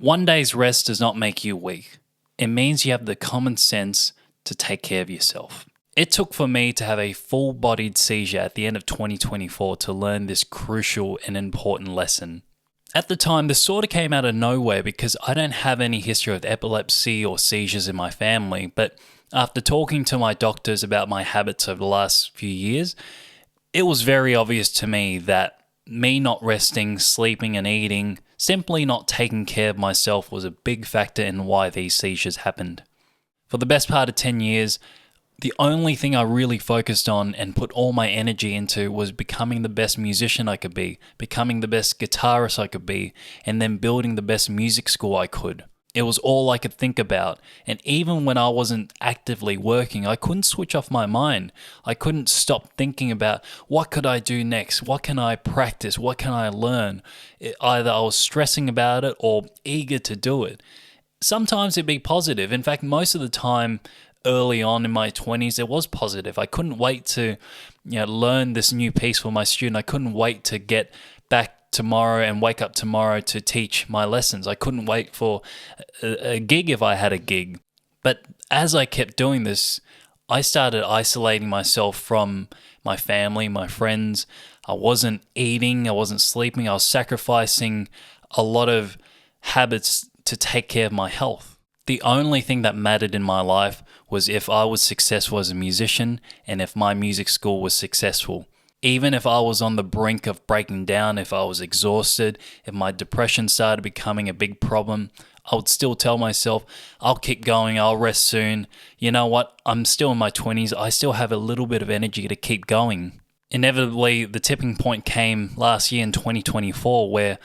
One day's rest does not make you weak. It means you have the common sense to take care of yourself. It took for me to have a full-bodied seizure at the end of 2024 to learn this crucial and important lesson. At the time, this sort of came out of nowhere because I don't have any history of epilepsy or seizures in my family, but after talking to my doctors about my habits over the last few years, it was very obvious to me that me not resting, sleeping and eating, simply not taking care of myself was a big factor in why these seizures happened. For the best part of 10 years, the only thing I really focused on and put all my energy into was becoming the best musician I could be, becoming the best guitarist I could be, and then building the best music school I could. It was all I could think about, and even when I wasn't actively working, I couldn't switch off my mind. I couldn't stop thinking about what could I do next, what can I practice, what can I learn. Either I was stressing about it or eager to do it. Sometimes it'd be positive. In fact, most of the time early on in my 20s, it was positive. I couldn't wait to learn this new piece for my student. I couldn't wait to get back tomorrow and wake up tomorrow to teach my lessons. I couldn't wait for a gig if I had a gig. But as I kept doing this, I started isolating myself from my family, my friends. I wasn't eating, I wasn't sleeping. I was sacrificing a lot of habits to take care of my health. The only thing that mattered in my life was if I was successful as a musician and if my music school was successful. Even if I was on the brink of breaking down, if I was exhausted, if my depression started becoming a big problem, I would still tell myself, I'll keep going, I'll rest soon. You know what? I'm still in my 20s. I still have a little bit of energy to keep going. Inevitably, the tipping point came last year in 2024 where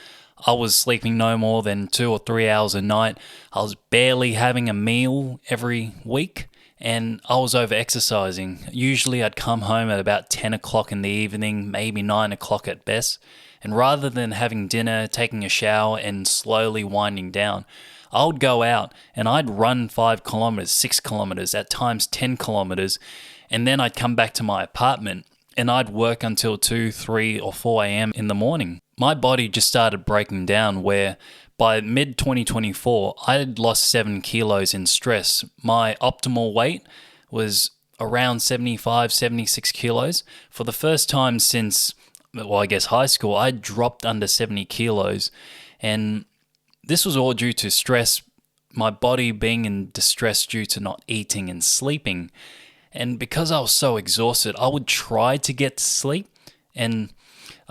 I was sleeping no more than 2 or 3 hours a night. I was barely having a meal every week. And I was over-exercising. Usually I'd come home at about 10 o'clock in the evening, maybe 9 o'clock at best. And rather than having dinner, taking a shower, and slowly winding down, I would go out and I'd run 5 kilometers, 6 kilometers, at times 10 kilometers. And then I'd come back to my apartment and I'd work until 2, 3, or 4 a.m. in the morning. My body just started breaking down where by mid-2024, I had lost 7 kilos in stress. My optimal weight was around 75, 76 kilos. For the first time since, high school, I dropped under 70 kilos. And this was all due to stress, my body being in distress due to not eating and sleeping. And because I was so exhausted, I would try to get to sleep. And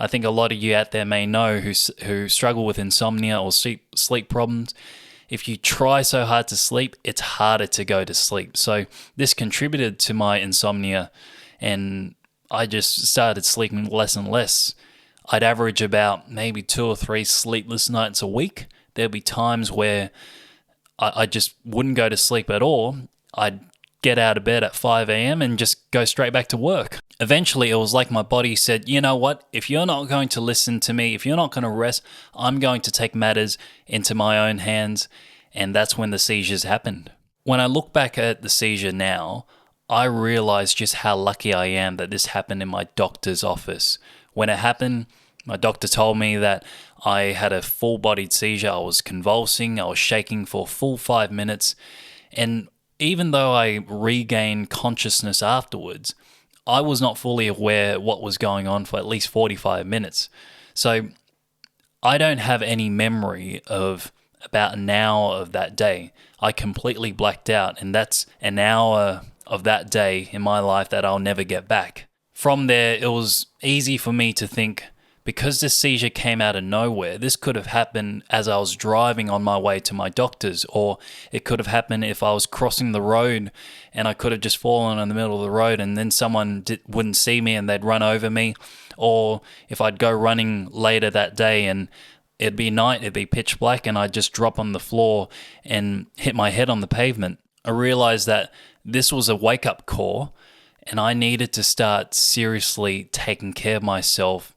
I think a lot of you out there may know who struggle with insomnia or sleep problems. If you try so hard to sleep, it's harder to go to sleep. So this contributed to my insomnia, and I just started sleeping less and less. I'd average about maybe 2 or 3 sleepless nights a week. There'd be times where I just wouldn't go to sleep at all. I'd get out of bed at 5 a.m. and just go straight back to work. Eventually, it was like my body said, you know what, if you're not going to listen to me, if you're not going to rest, I'm going to take matters into my own hands. And that's when the seizures happened. When I look back at the seizure now, I realize just how lucky I am that this happened in my doctor's office. When it happened, my doctor told me that I had a full-bodied seizure. I was convulsing, I was shaking for a full 5 minutes. And even though I regained consciousness afterwards, I was not fully aware what was going on for at least 45 minutes. So I don't have any memory of about an hour of that day. I completely blacked out, and that's an hour of that day in my life that I'll never get back. From there, it was easy for me to think, because this seizure came out of nowhere, this could have happened as I was driving on my way to my doctor's, or it could have happened if I was crossing the road and I could have just fallen in the middle of the road and then someone wouldn't see me and they'd run over me, or if I'd go running later that day and it'd be night, it'd be pitch black, and I'd just drop on the floor and hit my head on the pavement. I realized that this was a wake-up call and I needed to start seriously taking care of myself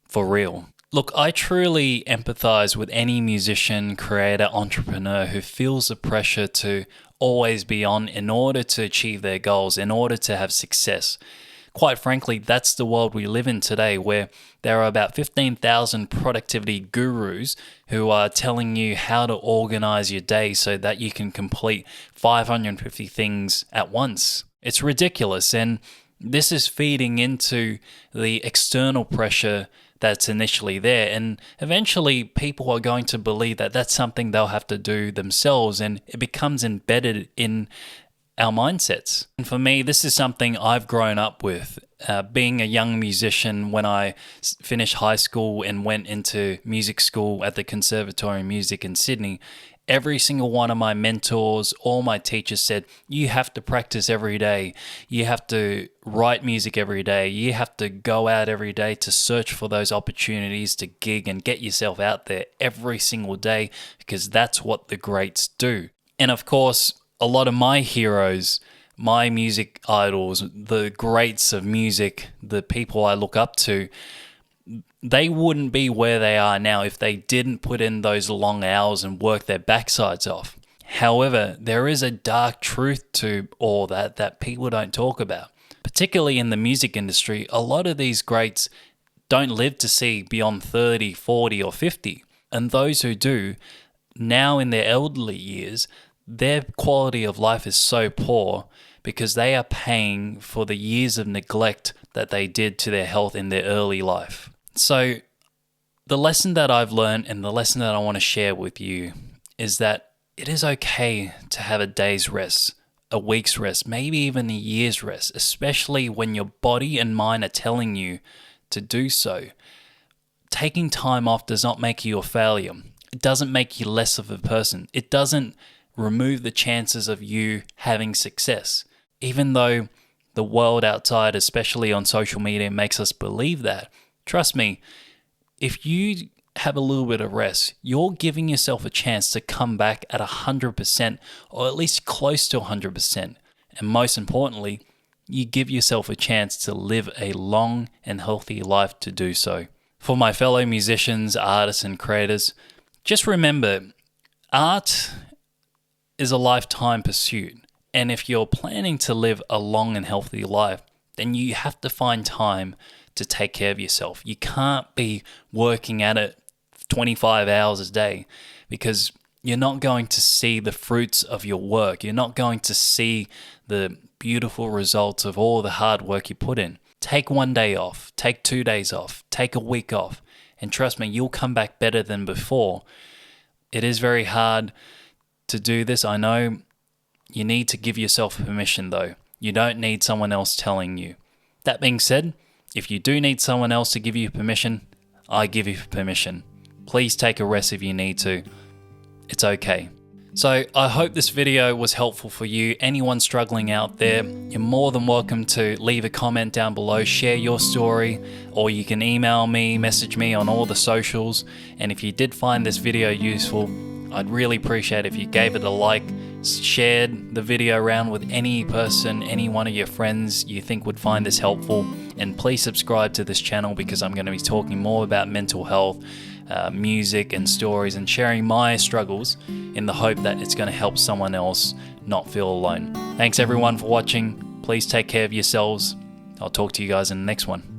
for real. Look, I truly empathize with any musician, creator, entrepreneur who feels the pressure to always be on in order to achieve their goals, in order to have success. quite frankly, that's the world we live in today, where there are about 15,000 productivity gurus who are telling you how to organize your day so that you can complete 550 things at once. It's ridiculous, and this is feeding into the external pressure that's initially there, and eventually people are going to believe that that's something they'll have to do themselves, and it becomes embedded in our mindsets. And for me, this is something I've grown up with. Being a young musician, when I finished high school and went into music school at the Conservatory of Music in Sydney, every single one of my mentors, all my teachers said, you have to practice every day. You have to write music every day. You have to go out every day to search for those opportunities to gig and get yourself out there every single day, because that's what the greats do. And of course, a lot of my heroes, my music idols, the greats of music, the people I look up to, they wouldn't be where they are now if they didn't put in those long hours and work their backsides off. However, there is a dark truth to all that people don't talk about. Particularly in the music industry, a lot of these greats don't live to see beyond 30, 40 or 50. And those who do, now in their elderly years, their quality of life is so poor because they are paying for the years of neglect that they did to their health in their early life. So the lesson that I've learned, and the lesson that I want to share with you, is that it is okay to have a day's rest, a week's rest, maybe even a year's rest, especially when your body and mind are telling you to do so. Taking time off does not make you a failure. It doesn't make you less of a person. It doesn't remove the chances of you having success. Even though the world outside, especially on social media, makes us believe that, trust me, if you have a little bit of rest, you're giving yourself a chance to come back at 100%, or at least close to 100%. And most importantly, you give yourself a chance to live a long and healthy life to do so. For my fellow musicians, artists, and creators, just remember, art is a lifetime pursuit. And if you're planning to live a long and healthy life, then you have to find time to take care of yourself. You can't be working at it 25 hours a day, because you're not going to see the fruits of your work. You're not going to see the beautiful results of all the hard work you put in. Take one day off, take 2 days off, take a week off, and trust me, you'll come back better than before. It is very hard to do this, I know. You need to give yourself permission though. You don't need someone else telling you. That being said, if you do need someone else to give you permission, I give you permission. Please take a rest if you need to. It's okay. So I hope this video was helpful for you. Anyone struggling out there, you're more than welcome to leave a comment down below, share your story, or you can email me, message me on all the socials. And if you did find this video useful, I'd really appreciate it if you gave it a like, shared the video around with any person, any one of your friends you think would find this helpful. And please subscribe to this channel, because I'm going to be talking more about mental health, music and stories, and sharing my struggles in the hope that it's going to help someone else not feel alone. Thanks everyone for watching. Please take care of yourselves. I'll talk to you guys in the next one.